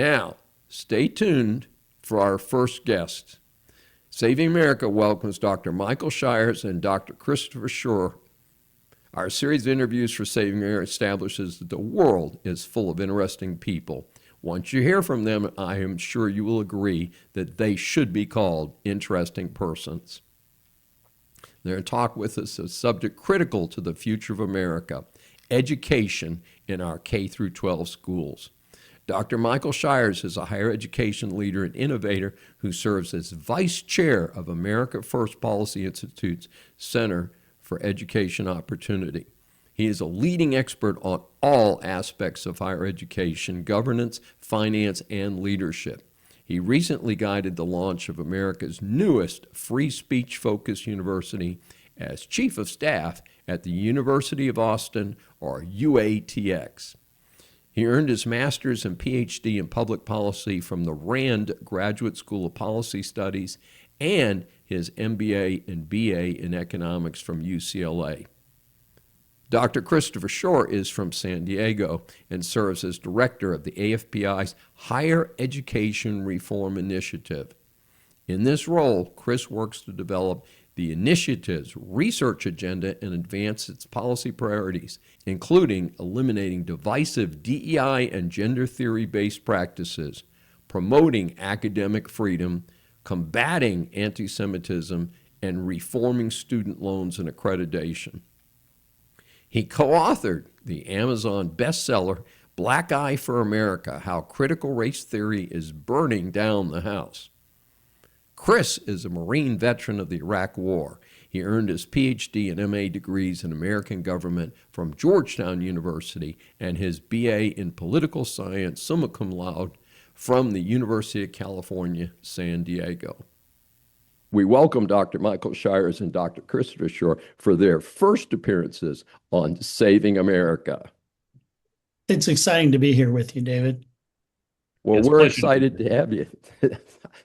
Now, stay tuned for our first guest. Saving America welcomes Dr. Michael Shires and Dr. Christopher Schorr. Our series of interviews for Saving America establishes that the world is full of interesting people. Once you hear from them, I am sure you will agree that they should be called interesting persons. They're going to talk with us a subject critical to the future of America, education in our K through 12 schools. Dr. Michael Shires is a higher education leader and innovator who serves as vice chair of America First Policy Institute's Center for Education Opportunity. He is a leading expert on all aspects of higher education, governance, finance, and leadership. He recently guided the launch of America's newest free speech-focused university as chief of staff at the University of Austin, or UATX. He earned his master's and PhD in public policy from the Rand Graduate School of Policy Studies and his MBA and BA in economics from UCLA. Dr. Christopher Schorr is from San Diego and serves as director of the AFPI's Higher Education Reform Initiative. In this role, Chris works to develop the initiative's research agenda and advance its policy priorities, including eliminating divisive DEI and gender theory-based practices, promoting academic freedom, combating anti-Semitism, and reforming student loans and accreditation. He co-authored the Amazon bestseller, Black Eye for America, How Critical Race Theory is Burning Down the House. Chris is a Marine veteran of the Iraq War. He earned his PhD and MA degrees in American government from Georgetown University and his BA in political science, summa cum laude, from the University of California, San Diego. We welcome Dr. Michael Shires and Dr. Christopher Schorr for their first appearances on Saving America. It's exciting to be here with you, David. Well, we're excited to have you.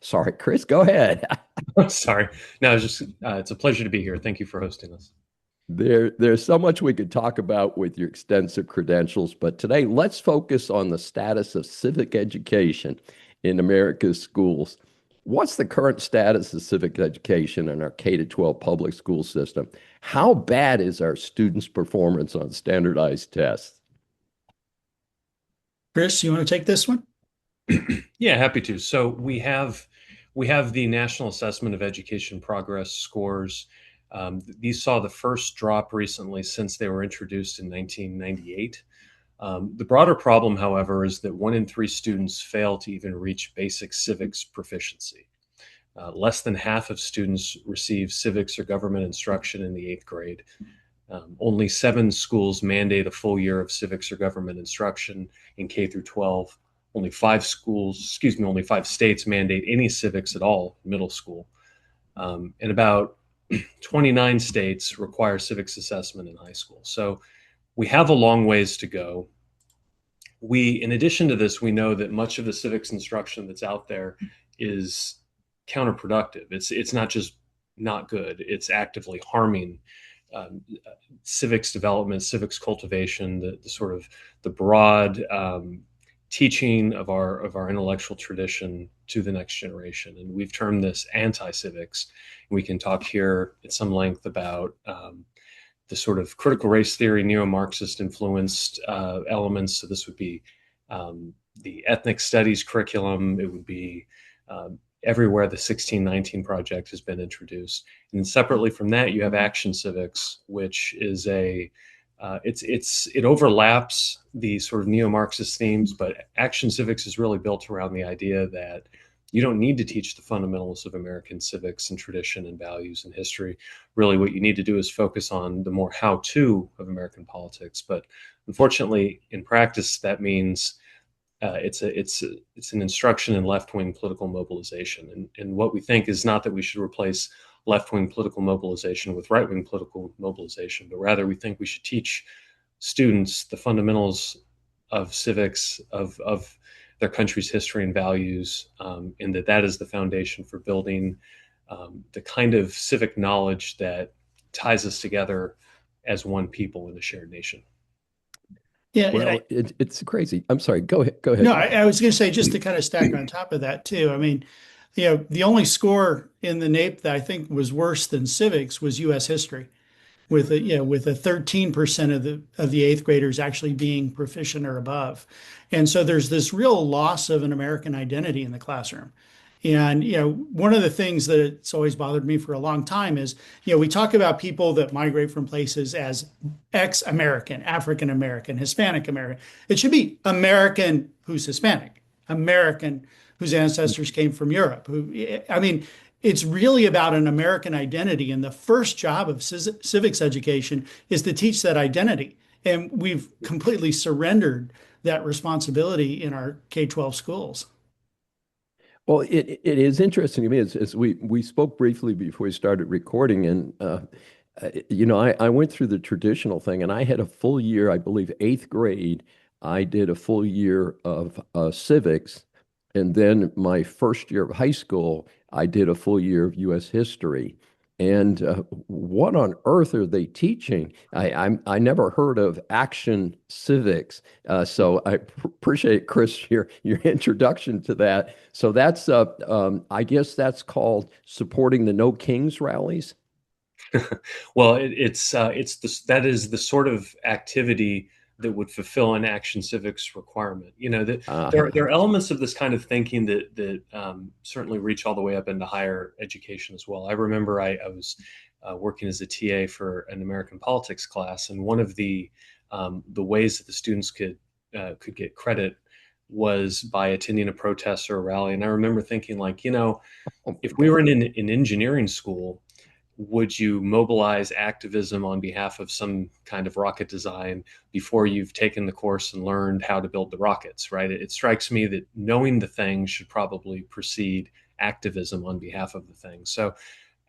Sorry, Chris, go ahead. Sorry. No, it's a pleasure to be here. Thank you for hosting us. There's so much we could talk about with your extensive credentials, but today let's focus on the status of civic education in America's schools. What's the current status of civic education in our K-12 public school system? How bad is our students' performance on standardized tests? Chris, you want to take this one? Yeah, happy to. So we have the National Assessment of Education Progress scores. These saw the first drop recently since they were introduced in 1998. The broader problem, however, is that 1 in 3 students fail to even reach basic civics proficiency. Less than half of students receive civics or government instruction in the 8th grade. Only 7 schools mandate a full year of civics or government instruction in K through 12. Only 5 states mandate any civics at all in middle school. And about 29 states require civics assessment in high school. So we have a long ways to go. In addition to this, we know that much of the civics instruction that's out there is counterproductive. It's not just not good, it's actively harming civics development, civics cultivation, the sort of the broad teaching of our intellectual tradition to the next generation. And we've termed this anti-civics. We can talk here at some length about the sort of critical race theory, neo-Marxist influenced elements. So this would be the ethnic studies curriculum. It would be everywhere the 1619 Project has been introduced. And separately from that, you have action civics, which is it overlaps the sort of neo-Marxist themes, but action civics is really built around the idea that you don't need to teach the fundamentals of American civics and tradition and values and history. Really, what you need to do is focus on the more how-to of American politics. But unfortunately, in practice, that means it's an instruction in left-wing political mobilization. And what we think is not that we should replace left-wing political mobilization with right-wing political mobilization, but rather we think we should teach students the fundamentals of civics, of their country's history and values, and that is the foundation for building the kind of civic knowledge that ties us together as one people in a shared nation. Yeah, and Well, it's crazy. I'm sorry. Go no, ahead, I Mike. was going to say just to kind of stack on top of that too. I mean, the only score in the NAEP that I think was worse than civics was U.S. history, with with a 13% of the eighth graders actually being proficient or above. And so there's this real loss of an American identity in the classroom. And one of the things that it's always bothered me for a long time is, we talk about people that migrate from places as ex-American, African American, Hispanic American. It should be American who's Hispanic, American whose ancestors came from Europe. I mean, it's really about an American identity. And the first job of civics education is to teach that identity. And we've completely surrendered that responsibility in our K-12 schools. Well, it is interesting to me as we spoke briefly before we started recording, and I went through the traditional thing, and I had a full year, I believe, eighth grade. I did a full year of civics, and then my first year of high school, I did a full year of U.S. history. And what on earth are they teaching? I never heard of action civics, so I appreciate Chris your introduction to that. So that's I guess that's called supporting the No Kings rallies. Well, that is the sort of activity that would fulfill an action civics requirement. That there are Uh, elements of this kind of thinking that certainly reach all the way up into higher education as well. I remember I was working as a TA for an American politics class, and one of the ways that the students could get credit was by attending a protest or a rally. And I remember thinking, like, oh my if we were God. in an engineering school, would you mobilize activism on behalf of some kind of rocket design before you've taken the course and learned how to build the rockets, right? It strikes me that knowing the thing should probably precede activism on behalf of the thing. So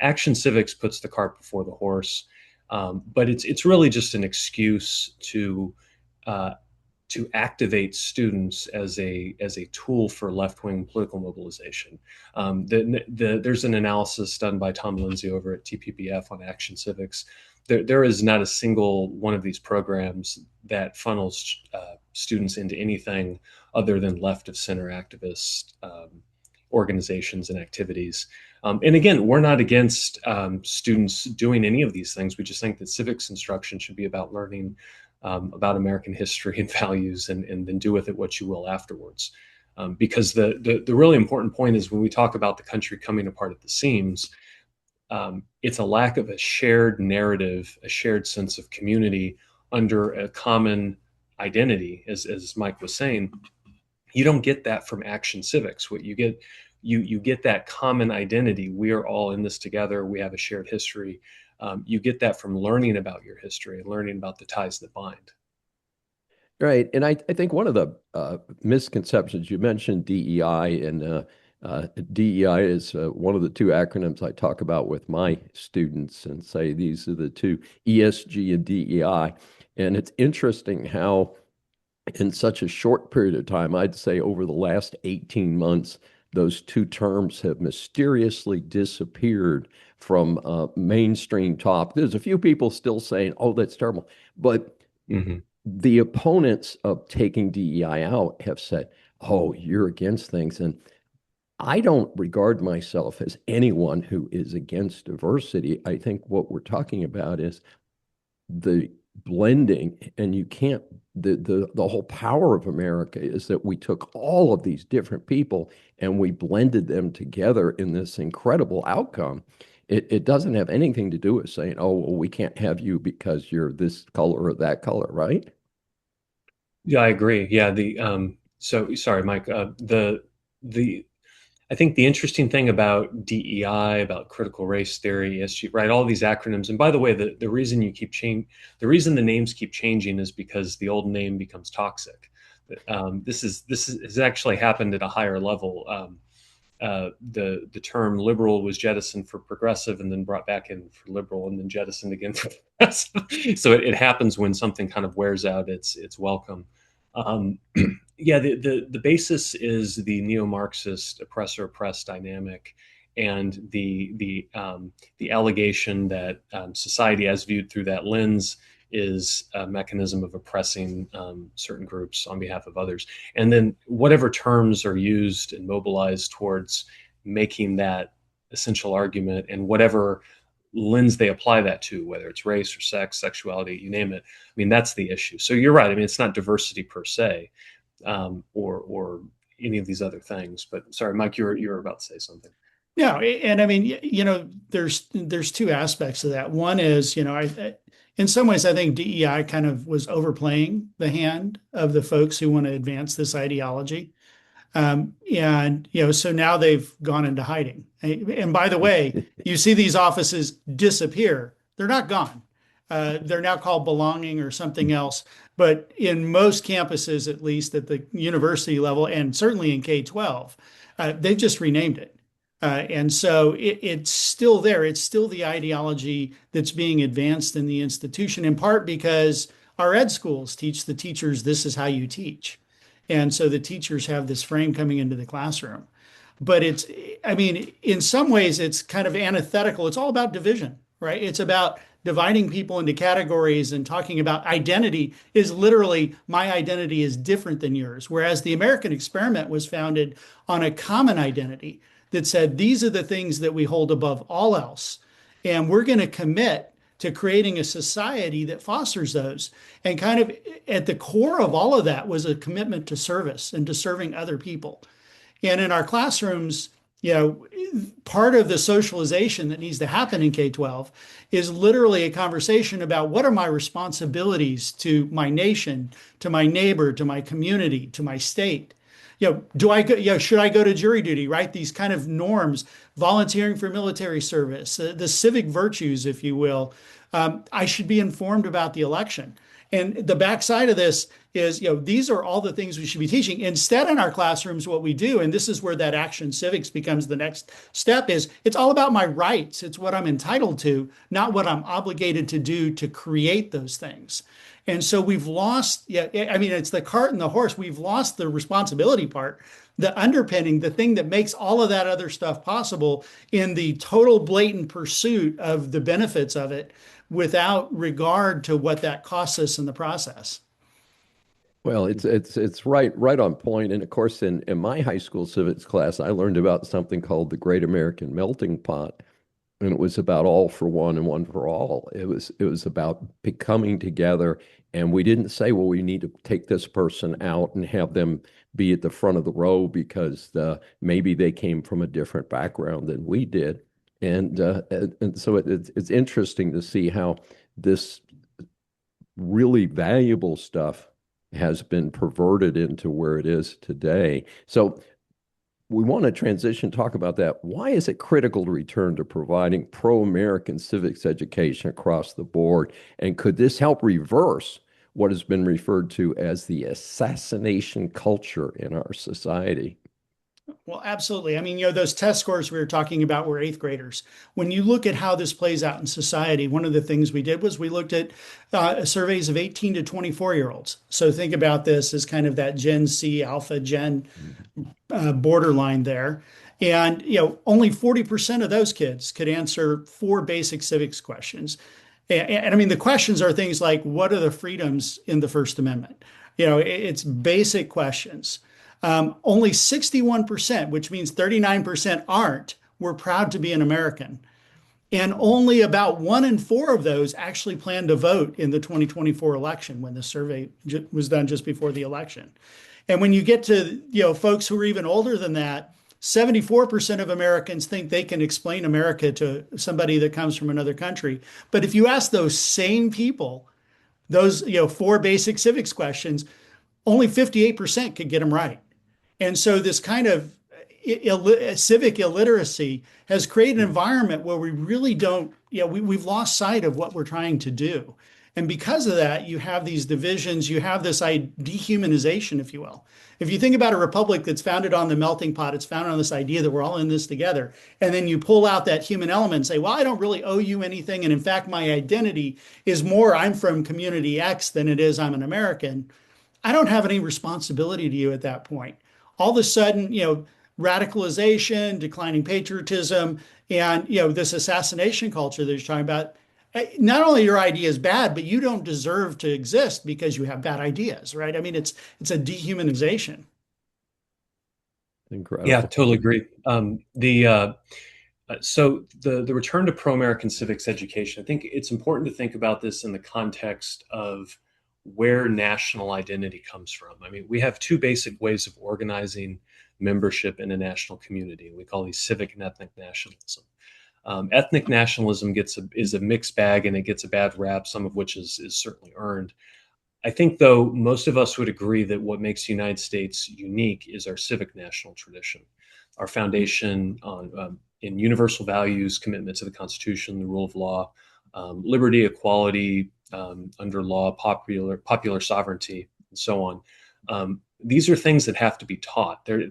action civics puts the cart before the horse, but it's really just an excuse uh, to activate students as a tool for left wing political mobilization. There's an analysis done by Tom Lindsay over at TPPF on action civics. There is not a single one of these programs that funnels students into anything other than left of center activist organizations and activities. And again, we're not against students doing any of these things. We just think that civics instruction should be about learning about American history and values, and then do with it what you will afterwards. Because the really important point is when we talk about the country coming apart at the seams, it's a lack of a shared narrative, a shared sense of community under a common identity, as Mike was saying. You don't get that from action civics. What you get, you get that common identity. We are all in this together. We have a shared history. You get that from learning about your history and learning about the ties that bind. Right. And I think one of the misconceptions you mentioned DEI, and DEI is one of the two acronyms I talk about with my students and say these are the two, ESG and DEI. And it's interesting how in such a short period of time, I'd say over the last 18 months, those two terms have mysteriously disappeared from mainstream talk. There's a few people still saying, oh, that's terrible. But Mm-hmm. the opponents of taking DEI out have said, oh, you're against things. And I don't regard myself as anyone who is against diversity. I think what we're talking about is the blending, and you can't, the whole power of America is that we took all of these different people and we blended them together in this incredible outcome. It doesn't have anything to do with saying, oh, well, we can't have you because you're this color or that color, right? Yeah, I agree. Yeah, so sorry, Mike. The I think the interesting thing about DEI, about critical race theory, ESG, right? All these acronyms. And by the way, the reason the reason the names keep changing is because the old name becomes toxic. This has actually happened at a higher level. The term liberal was jettisoned for progressive, and then brought back in for liberal, and then jettisoned again for progressive. So it happens when something kind of wears out its welcome. Um, yeah, the basis is the neo-Marxist oppressor-oppressed dynamic, and the allegation that society, as viewed through that lens, is a mechanism of oppressing certain groups on behalf of others. And then whatever terms are used and mobilized towards making that essential argument, and whatever lens they apply that to, whether it's race or sex, sexuality, you name it. I mean, that's the issue. So you're right. I mean, it's not diversity per se, or any of these other things. But sorry, Mike, you're about to say something. Yeah, and I mean, there's two aspects of that. One is, in some ways, I think DEI kind of was overplaying the hand of the folks who want to advance this ideology. And so now they've gone into hiding. And by the way, you see these offices disappear. They're not gone. They're now called belonging or something else. But in most campuses, at least at the university level, and certainly in K-12, they've just renamed it. And so it's still there. It's still the ideology that's being advanced in the institution, in part because our ed schools teach the teachers this is how you teach. And so the teachers have this frame coming into the classroom. But in some ways, it's kind of antithetical. It's all about division, right? It's about dividing people into categories and talking about identity is literally my identity is different than yours. Whereas the American experiment was founded on a common identity that said, these are the things that we hold above all else. And we're going to commit to creating a society that fosters those. And kind of at the core of all of that was a commitment to service and to serving other people. And in our classrooms, part of the socialization that needs to happen in K-12 is literally a conversation about what are my responsibilities to my nation, to my neighbor, to my community, to my state. Do I go, should I go to jury duty, right? These kind of norms, volunteering for military service, the civic virtues, if you will. I should be informed about the election. And the backside of this is, these are all the things we should be teaching. Instead, in our classrooms, what we do, and this is where that action civics becomes the next step, is it's all about my rights. It's what I'm entitled to, not what I'm obligated to do to create those things. And so we've lost, it's the cart and the horse. We've lost the responsibility part, the underpinning, the thing that makes all of that other stuff possible in the total blatant pursuit of the benefits of it without regard to what that costs us in the process. Well, it's right on point. And of course, in my high school civics class, I learned about something called the Great American Melting Pot. And it was about all for one and one for all. It was about coming together. And we didn't say, well, we need to take this person out and have them be at the front of the row because maybe they came from a different background than we did. And so it's interesting to see how this really valuable stuff has been perverted into where it is today. So we want to transition, talk about that. Why is it critical to return to providing pro-American civics education across the board? And could this help reverse what has been referred to as the assassination culture in our society? Well, absolutely. I mean, those test scores we were talking about were eighth graders. When you look at how this plays out in society, one of the things we did was we looked at surveys of 18 to 24-year-olds. So think about this as kind of that Gen Z, Alpha Gen borderline there. And, only 40% of those kids could answer 4 basic civics questions. And I mean, the questions are things like, what are the freedoms in the First Amendment? It's basic questions. Only 61%, which means 39% aren't, were proud to be an American. And only about 1 in 4 of those actually plan to vote in the 2024 election when the survey was done just before the election. And when you get to, folks who are even older than that, 74% of Americans think they can explain America to somebody that comes from another country. But if you ask those same people, those, 4 basic civics questions, only 58% could get them right. And so this kind of civic illiteracy has created an environment where we really don't, we've lost sight of what we're trying to do. And because of that, you have these divisions, you have this dehumanization, if you will. If you think about a republic that's founded on the melting pot, it's founded on this idea that we're all in this together. And then you pull out that human element and say, well, I don't really owe you anything. And in fact, my identity is more I'm from community X than it is I'm an American. I don't have any responsibility to you at that point. All of a sudden, radicalization, declining patriotism, and this assassination culture that you're talking about not only your idea is bad, but you don't deserve to exist because you have bad ideas, right? I mean, it's a dehumanization. Yeah, Incredible. totally agree. The return to pro-American civics education, I think it's important to think about this in the context of where national identity comes from. I mean, we have two basic ways of organizing membership in a national community. We call these civic and ethnic nationalism. Ethnic nationalism is a mixed bag, and it gets a bad rap, some of which is certainly earned. I think, though, most of us would agree that what makes the United States unique is our civic national tradition, our foundation in universal values, commitment to the Constitution, the rule of law, liberty, equality under law, popular sovereignty, and so on. These are things that have to be taught. They're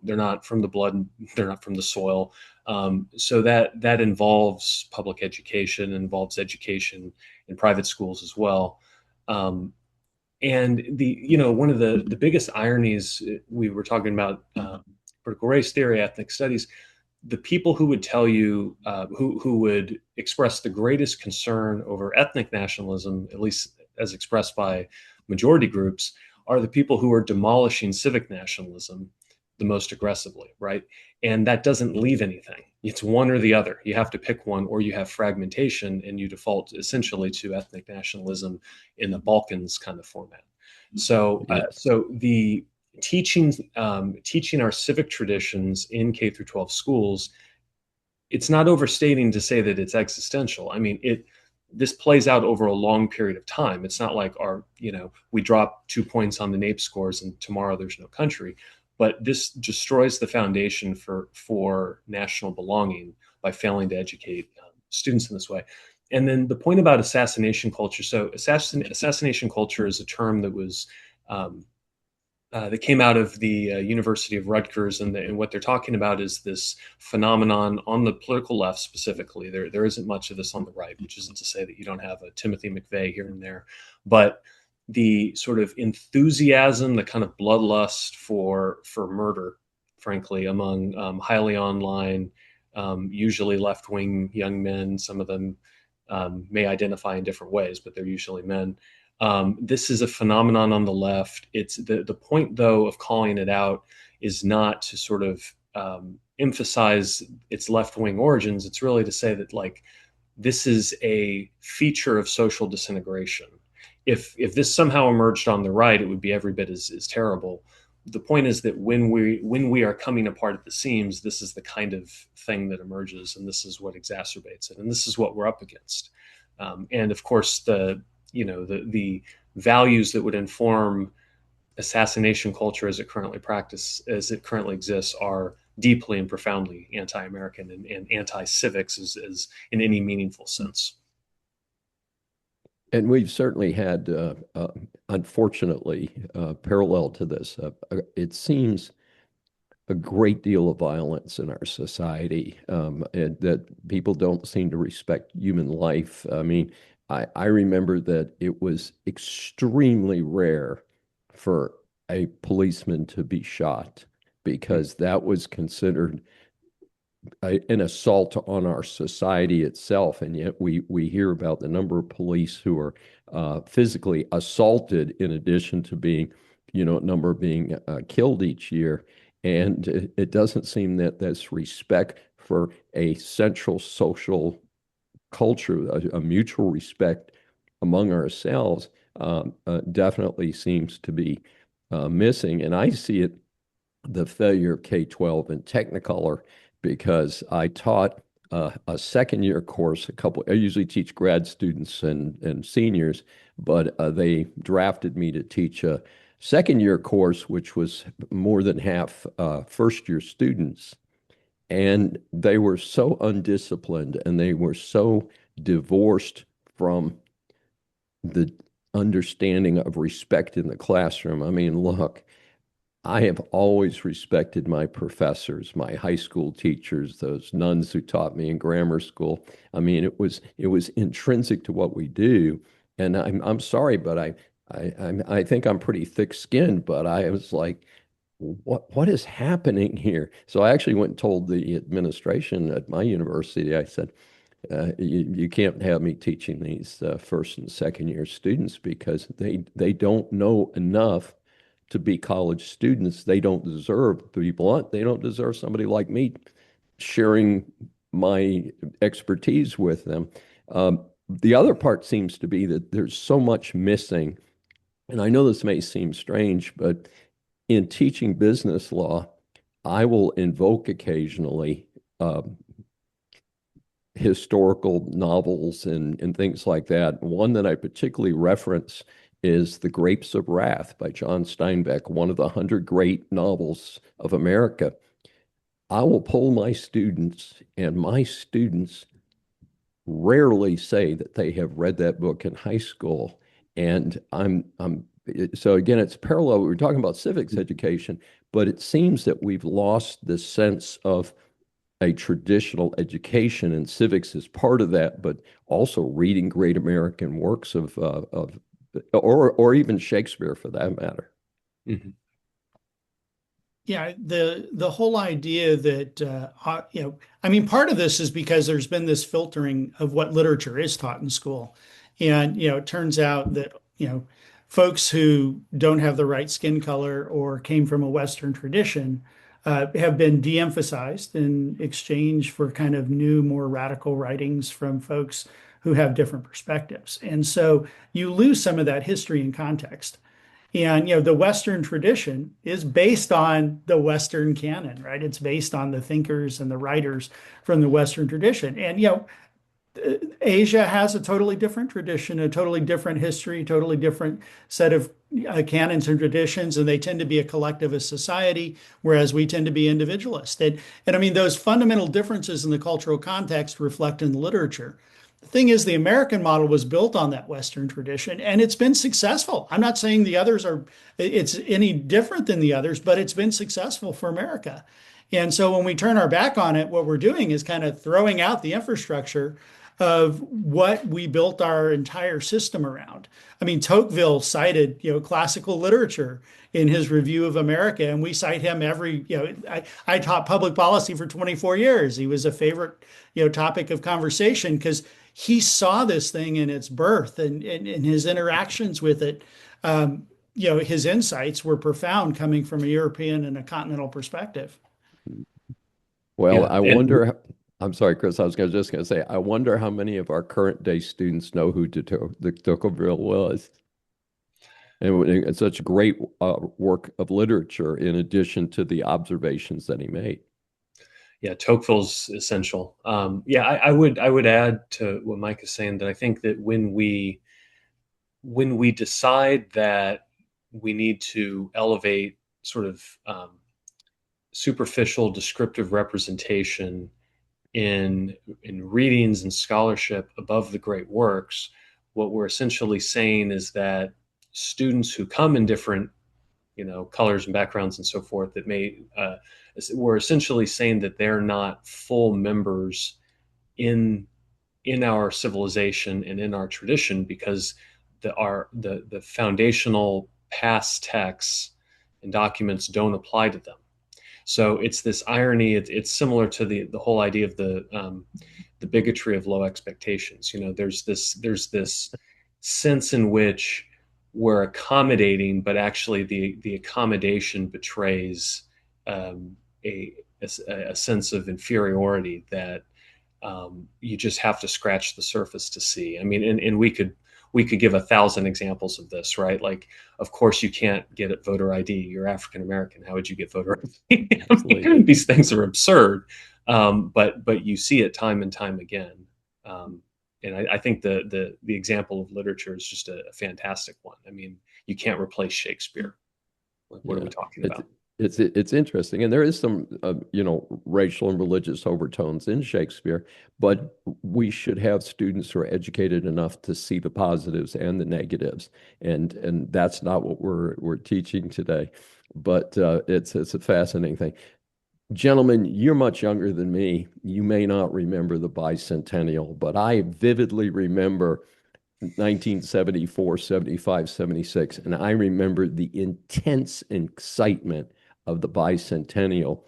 not from the blood, they're not from the soil. So that involves public education, involves education in private schools as well. And one of the biggest ironies, we were talking about critical race theory, ethnic studies. The people who would tell you, who would express the greatest concern over ethnic nationalism, at least as expressed by majority groups, are the people who are demolishing civic nationalism the most aggressively, right? And that doesn't leave anything. It's one or the other. You have to pick one, or you have fragmentation, and you default essentially to ethnic nationalism in the Balkans kind of format. So, the teaching our civic traditions in K through 12 schools, it's not overstating to say that it's existential. I mean, this plays out over a long period of time. It's not like we drop 2 points on the NAEP scores and tomorrow there's no country. But this destroys the foundation for national belonging by failing to educate students in this way. And then the point about assassination culture. So assassination culture is a term that was that came out of the University of Rutgers, and what they're talking about is this phenomenon on the political left specifically. There isn't much of this on the right, which isn't to say that you don't have a Timothy McVeigh here and there, but the sort of enthusiasm, the kind of bloodlust for murder, frankly, among highly online, usually left-wing young men. Some of them may identify in different ways, but they're usually men. This is a phenomenon on the left. It's the point, though, of calling it out is not to sort of emphasize its left-wing origins. It's really to say that, like, this is a feature of social disintegration. If this somehow emerged on the right, it would be every bit as terrible. The point is that when we are coming apart at the seams, this is the kind of thing that emerges, and this is what exacerbates it, and this is what we're up against. And of course, the values that would inform assassination culture as it currently exists are deeply and profoundly anti-American and anti-civics as in any meaningful sense. And we've certainly had, unfortunately, parallel to this, it seems a great deal of violence in our society, and that people don't seem to respect human life. I mean, I remember that it was extremely rare for a policeman to be shot because that was considered an assault on our society itself. And yet we hear about the number of police who are physically assaulted in addition to being, a number being killed each year. And it doesn't seem that there's respect for a central social culture, a mutual respect among ourselves, definitely seems to be missing. And I see it, the failure of K-12 in Technicolor, because I taught a second year course. I usually teach grad students and seniors, but they drafted me to teach a second year course, which was more than half first year students. And they were so undisciplined and they were so divorced from the understanding of respect in the classroom. I mean, look, I have always respected my professors, my high school teachers, those nuns who taught me in grammar school. I mean, it was intrinsic to what we do. And I'm sorry, but I think I'm pretty thick-skinned, but I was like, what is happening here? So I actually went and told the administration at my university. I said, You can't have me teaching these first and second year students because they don't know enough to be college students. They don't deserve, to be blunt, they don't deserve somebody like me sharing my expertise with them. The other part seems to be that there's so much missing. And I know this may seem strange, but in teaching business law, I will invoke occasionally historical novels and things like that. One that I particularly reference is The Grapes of Wrath by John Steinbeck, one of the 100 great novels of America. I will poll my students, and my students rarely say that they have read that book in high school. And so again, it's parallel. We were talking about civics education, but it seems that we've lost this sense of a traditional education, and civics is part of that, but also reading great American works or even Shakespeare for that matter. Mm-hmm. Yeah, the whole idea that I mean, part of this is because there's been this filtering of what literature is taught in school, and it turns out that folks who don't have the right skin color or came from a Western tradition have been de-emphasized in exchange for kind of new, more radical writings from folks who have different perspectives, and so you lose some of that history and context. And the Western tradition is based on the Western canon, right? It's based on the thinkers and the writers from the Western tradition. And Asia has a totally different tradition, a totally different history, totally different set of canons and traditions, and they tend to be a collectivist society, whereas we tend to be individualist. And I mean, those fundamental differences in the cultural context reflect in the literature. The thing is, the American model was built on that Western tradition, and it's been successful. I'm not saying the others it's any different than the others, but it's been successful for America. And so when we turn our back on it, what we're doing is kind of throwing out the infrastructure of what we built our entire system around. I mean, Tocqueville cited, classical literature in his review of America, and we cite him I taught public policy for 24 years. He was a favorite, topic of conversation because he saw this thing in its birth and his interactions with it. His insights were profound coming from a European and a continental perspective. Well, Yeah, and I'm sorry, Chris, just going to say, I wonder how many of our current day students know who de Tocqueville was. And it's such great work of literature in addition to the observations that he made. yeah, Tocqueville's essential. Yeah, I would add to what Mike is saying that I think that when we decide that we need to elevate sort of superficial descriptive representation in readings and scholarship above the great works, what we're essentially saying is that students who come in different colors and backgrounds and so forth that may we're essentially saying that they're not full members in our civilization and in our tradition because the foundational past texts and documents don't apply to them. So it's this irony. It's similar to the whole idea of the bigotry of low expectations. There's this sense in which we're accommodating, but actually the accommodation betrays a sense of inferiority that you just have to scratch the surface to see. I mean, and we could give 1,000 examples of this, right? Like, of course, you can't get at voter ID. You're African American. How would you get voter ID? These things are absurd, but you see it time and time again. And I think the example of literature is just a fantastic one. I mean, you can't replace Shakespeare. Like, what are we talking about? It's interesting, and there is some racial and religious overtones in Shakespeare, but we should have students who are educated enough to see the positives and the negatives, and that's not what we're teaching today. But it's a fascinating thing. Gentlemen, you're much younger than me. You may not remember the bicentennial, but I vividly remember 1974, 75, 76, and I remember the intense excitement of the bicentennial.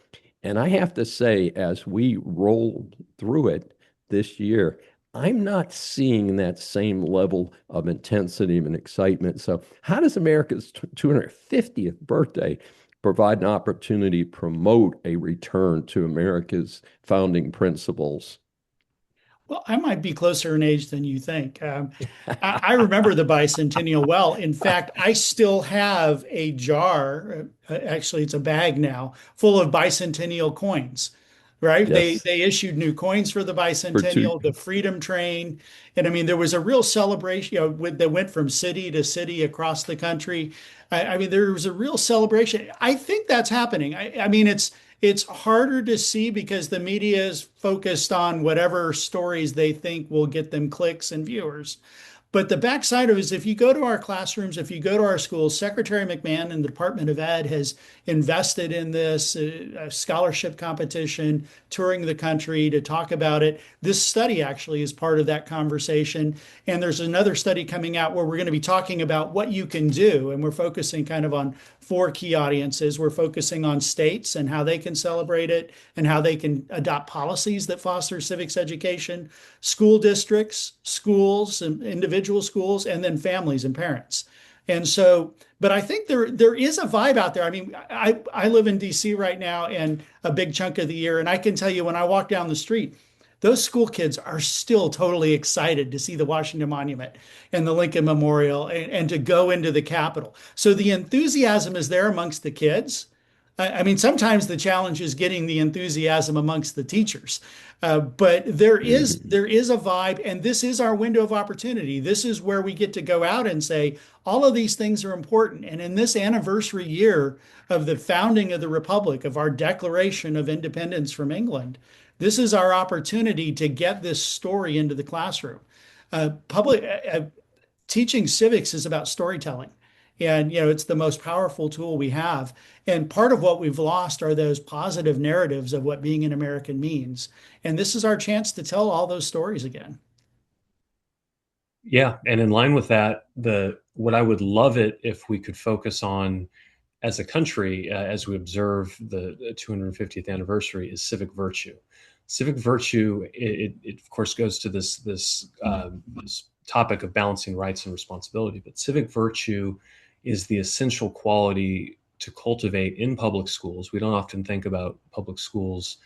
And I have to say, as we rolled through it, this year. I'm not seeing that same level of intensity and excitement. So, how does America's 250th birthday provide an opportunity to promote a return to America's founding principles? Well, I might be closer in age than you think. I remember the bicentennial well. In fact, I still have a jar, actually, it's a bag now, full of bicentennial coins. Right? They Yes, they issued new coins for the for two. bicentennial, the Freedom Train, and I mean there was a real celebration. That went from city to city across the country. I mean there was a real celebration. I think that's happening. I mean it's harder to see because the media is focused on whatever stories they think will get them clicks and viewers. But the backside of it is if you go to our classrooms, if you go to our schools, Secretary McMahon and the Department of Ed has invested in this scholarship competition, touring the country to talk about it. This study actually is part of that conversation. And there's another study coming out where we're going to be talking about what you can do. And we're focusing kind of on four key audiences. We're focusing on states and how they can celebrate it and how they can adopt policies that foster civics education, school districts, schools, and individual schools, and then families and parents. And so, but I think there is a vibe out there. I mean, I live in DC right now and a big chunk of the year, and I can tell you when I walk down the street, those school kids are still totally excited to see the Washington Monument and the Lincoln Memorial and to go into the Capitol. So the enthusiasm is there amongst the kids. I mean, sometimes the challenge is getting the enthusiasm amongst the teachers. But Mhm. there is a vibe, and this is our window of opportunity. This is where we get to go out and say all of these things are important. And in this anniversary year of the founding of the Republic, of our Declaration of Independence from England, this is our opportunity to get this story into the classroom. Public Teaching civics is about storytelling. And it's the most powerful tool we have. And part of what we've lost are those positive narratives of what being an American means. And this is our chance to tell all those stories again. Yeah, and in line with that, the what I would love it if we could focus on as a country, as we observe the 250th anniversary, is civic virtue. Civic virtue, it of course goes to this topic of balancing rights and responsibility, but civic virtue is the essential quality to cultivate in public schools. We don't often think about public schools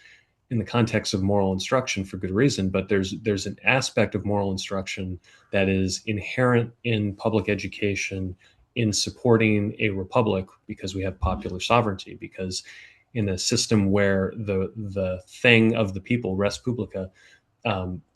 in the context of moral instruction for good reason, but there's an aspect of moral instruction that is inherent in public education in supporting a republic because we have popular sovereignty, because in a system where the thing of the people, res publica,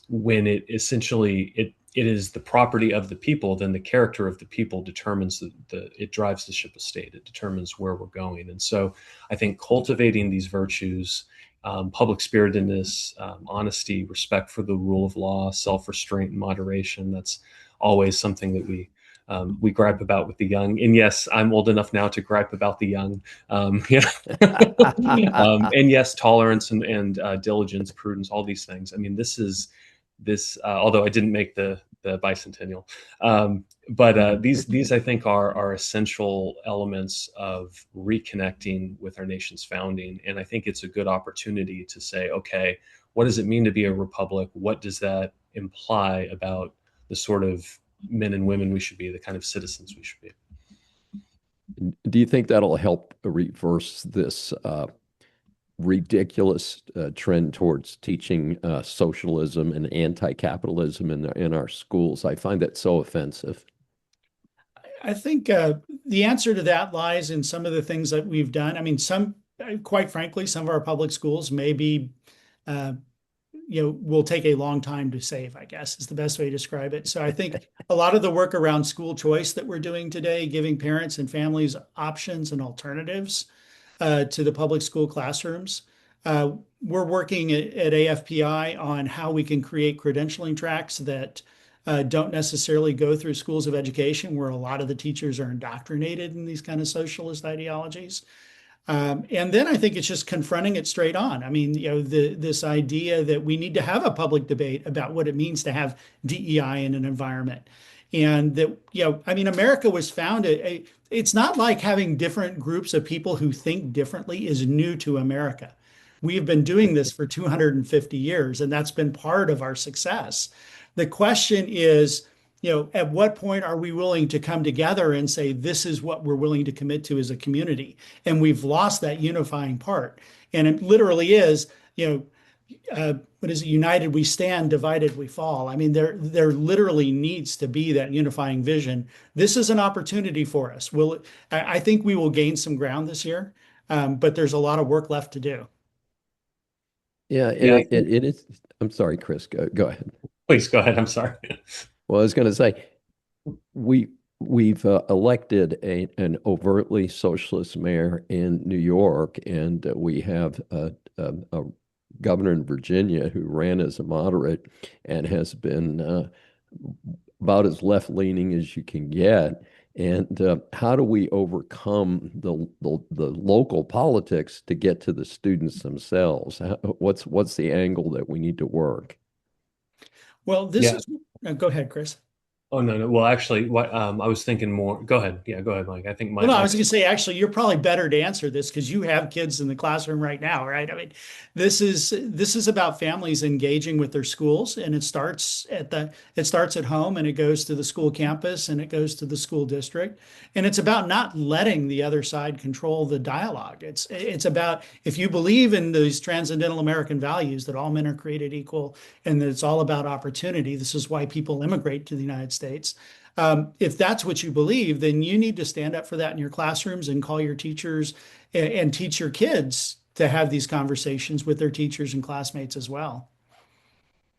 when it is the property of the people, then the character of the people determines it drives the ship of state. It determines where we're going. And so I think cultivating these virtues, public spiritedness, honesty, respect for the rule of law, self-restraint and moderation, that's always something that we gripe about with the young. And yes, I'm old enough now to gripe about the young. And yes, tolerance and diligence, prudence, all these things. I mean, this. Although I didn't make the bicentennial, but these I think are essential elements of reconnecting with our nation's founding, and I think it's a good opportunity to say, okay, what does it mean to be a republic? What does that imply about the sort of men and women we should be, the kind of citizens we should be? Do you think that'll help reverse this ridiculous trend towards teaching socialism and anti-capitalism in our schools? I find that so offensive. I think the answer to that lies in some of the things that we've done. I mean, quite frankly, some of our public schools may be uh, will take a long time to save, I guess is the best way to describe it. So I think a lot of the work around school choice that we're doing today, giving parents and families options and alternatives to the public school classrooms. We're working at AFPI on how we can create credentialing tracks that don't necessarily go through schools of education where a lot of the teachers are indoctrinated in these kind of socialist ideologies. And then I think it's just confronting it straight on. I mean, this idea that we need to have a public debate about what it means to have DEI in an environment. And that, I mean, America was founded. It's not like having different groups of people who think differently is new to America. We've been doing this for 250 years, and that's been part of our success. The question is, at what point are we willing to come together and say, this is what we're willing to commit to as a community? And we've lost that unifying part. And it literally is, what is it? United we stand, divided we fall. I mean, there literally needs to be that unifying vision. This is an opportunity for us. I think we will gain some ground this year, but there's a lot of work left to do. Yeah, and Yeah, it is. I'm sorry, Chris. Go ahead. please go ahead. I'm sorry. Well, I was going to say we've elected an overtly socialist mayor in New York, and we have a governor in Virginia who ran as a moderate and has been about as left-leaning as you can get. And how do we overcome the local politics to get to the students themselves? What's the angle that we need to work? Well, this Yeah. is, go ahead, Chris. Oh, no, no. Well, actually, what I was thinking more. Go ahead. Yeah, go ahead, Mike. I think Well, no, I my was going to say, actually, you're probably better to answer this because you have kids in the classroom right now, right? I mean, this is about families engaging with their schools, and it starts at home, and it goes to the school campus, and it goes to the school district, and it's about not letting the other side control the dialogue. It's about, if you believe in these transcendental American values that all men are created equal and that it's all about opportunity. This is why people immigrate to the United States. If that's what you believe, then you need to stand up for that in your classrooms and call your teachers and teach your kids to have these conversations with their teachers and classmates as well.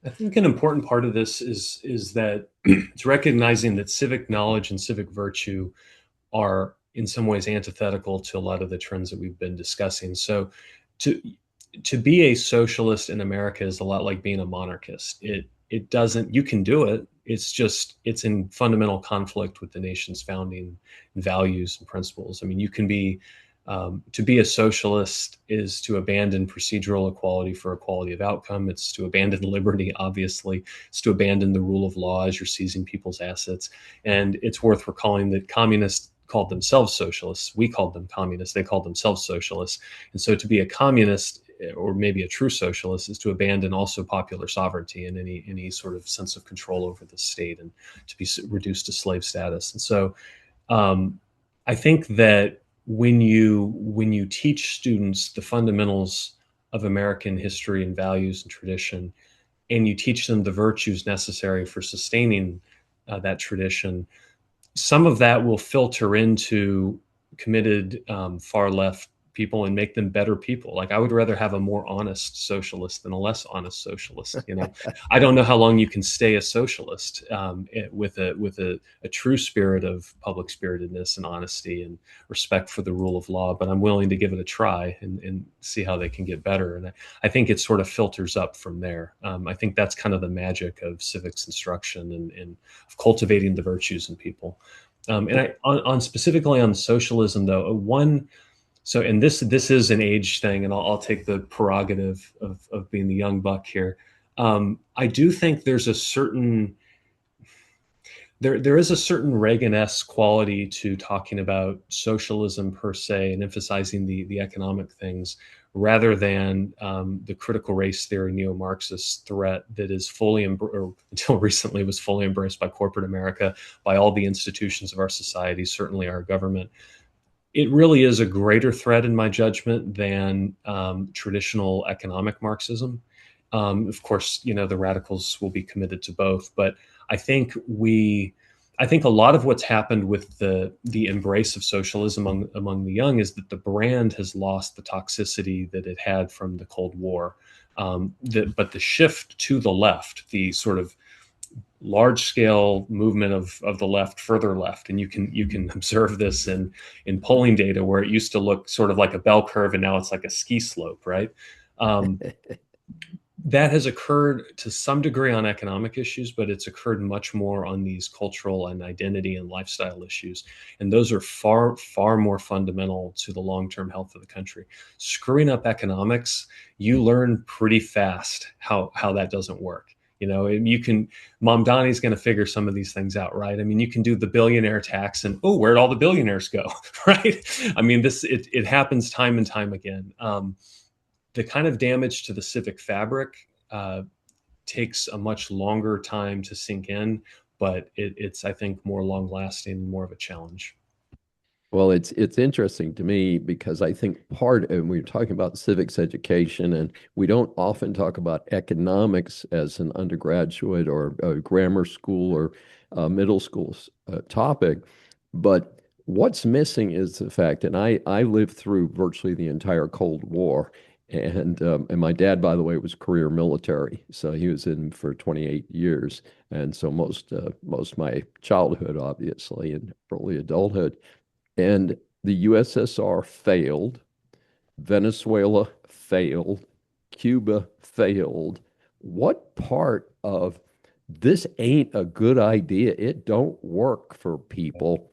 I think an important part of this is that it's recognizing that civic knowledge and civic virtue are in some ways antithetical to a lot of the trends that we've been discussing. So to to be a socialist in America is a lot like being a monarchist. It doesn't, you can do it. It's just, it's in fundamental conflict with the nation's founding values and principles. I mean, you can be, to be a socialist is to abandon procedural equality for equality of outcome. It's to abandon liberty, obviously. It's to abandon the rule of law as you're seizing people's assets. And it's worth recalling that communists called themselves socialists. We called them communists. They called themselves socialists. And so to be a communist, or maybe a true socialist, is to abandon also popular sovereignty and any sort of sense of control over the state, and to be reduced to slave status. And so I think that when you teach students the fundamentals of American history and values and tradition, and you teach them the virtues necessary for sustaining that tradition, some of that will filter into committed far left people and make them better people. Like, I would rather have a more honest socialist than a less honest socialist. You know, I don't know how long you can stay a socialist with a true spirit of public spiritedness and honesty and respect for the rule of law, but I'm willing to give it a try and see how they can get better. And I think it sort of filters up from there. I think that's kind of the magic of civics instruction and of cultivating the virtues in people. And on specifically on socialism, though, so, and this is an age thing, and I'll take the prerogative of being the young buck here. I do think there's a certain there is a certain Reagan-esque quality to talking about socialism per se and emphasizing the economic things rather than the critical race theory neo-Marxist threat that is fully, or until recently was fully embraced by corporate America, by all the institutions of our society, certainly our government. It really is a greater threat, in my judgment, than traditional economic Marxism. Of course, you know, the radicals will be committed to both, but I think a lot of what's happened with the embrace of socialism among the young is that the brand has lost the toxicity that it had from the Cold War. But the shift to the left, the sort of large scale movement of the left, further left, and you can observe this in polling data where it used to look sort of like a bell curve and now it's like a ski slope, right? That has occurred to some degree on economic issues, but it's occurred much more on these cultural and identity and lifestyle issues. And those are far, far more fundamental to the long-term health of the country. Screwing up economics, you learn pretty fast how that doesn't work. You know, Mom Donnie's going to figure some of these things out, right? I mean, you can do the billionaire tax and, oh, where'd all the billionaires go, right? I mean, it happens time and time again. The kind of damage to the civic fabric takes a much longer time to sink in, but it's I think more long lasting, more of a challenge. Well, it's interesting to me because I think and we're talking about civics education, and we don't often talk about economics as an undergraduate or a grammar school or middle school topic. But what's missing is the fact, and I lived through virtually the entire Cold War, and my dad, by the way, was career military, so he was in for 28 years, and so most of my childhood, obviously, and early adulthood. And the USSR failed, Venezuela failed, Cuba failed. What part of this ain't a good idea? It don't work for people.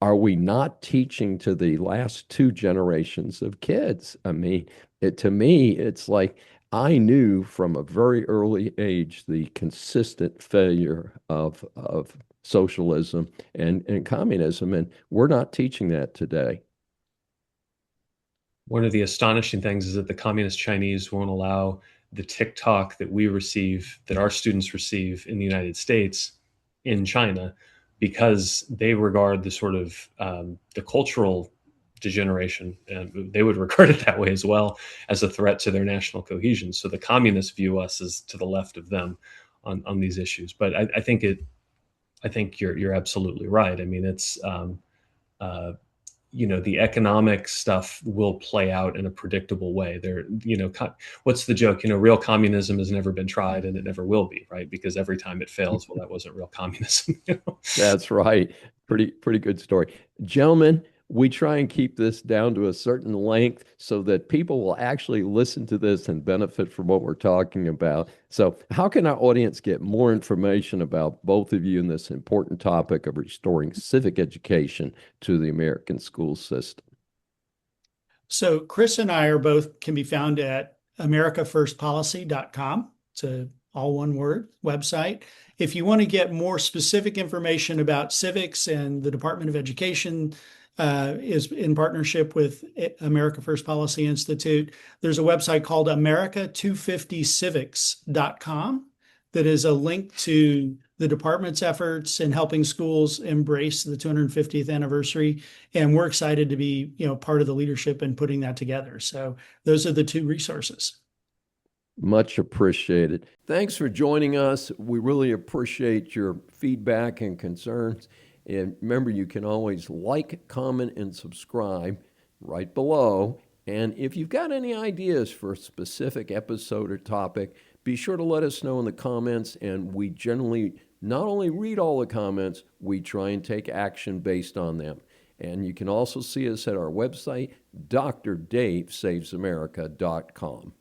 Are we not teaching to the last two generations of kids? I mean, to me, it's like I knew from a very early age the consistent failure of socialism and communism, and we're not teaching that today. One of the astonishing things is that the communist Chinese won't allow the TikTok that we receive, that our students receive in the United States, in China, because they regard the sort of the cultural degeneration, and they would regard it that way as well, as a threat to their national cohesion. So the communists view us as to the left of them on these issues. But I think you're absolutely right. I mean, it's uh, the economic stuff will play out in a predictable way. What's the joke? Real communism has never been tried, and it never will be, right? Because every time it fails, well, that wasn't real communism. That's right. Pretty good story. Gentlemen, we try and keep this down to a certain length so that people will actually listen to this and benefit from what we're talking about. So, how can our audience get more information about both of you in this important topic of restoring civic education to the American school system? So Chris and I can be found at americafirstpolicy.com. It's a all one word website. If you want to get more specific information about civics, and the Department of Education is in partnership with America First Policy Institute, there's a website called america250civics.com that is a link to the department's efforts in helping schools embrace the 250th anniversary. And we're excited to be, part of the leadership in putting that together. So those are the two resources. Much appreciated. Thanks for joining us. We really appreciate your feedback and concerns. And remember, you can always like, comment, and subscribe right below. And if you've got any ideas for a specific episode or topic, be sure to let us know in the comments. And we generally not only read all the comments, we try and take action based on them. And you can also see us at our website, drdavesavesamerica.com.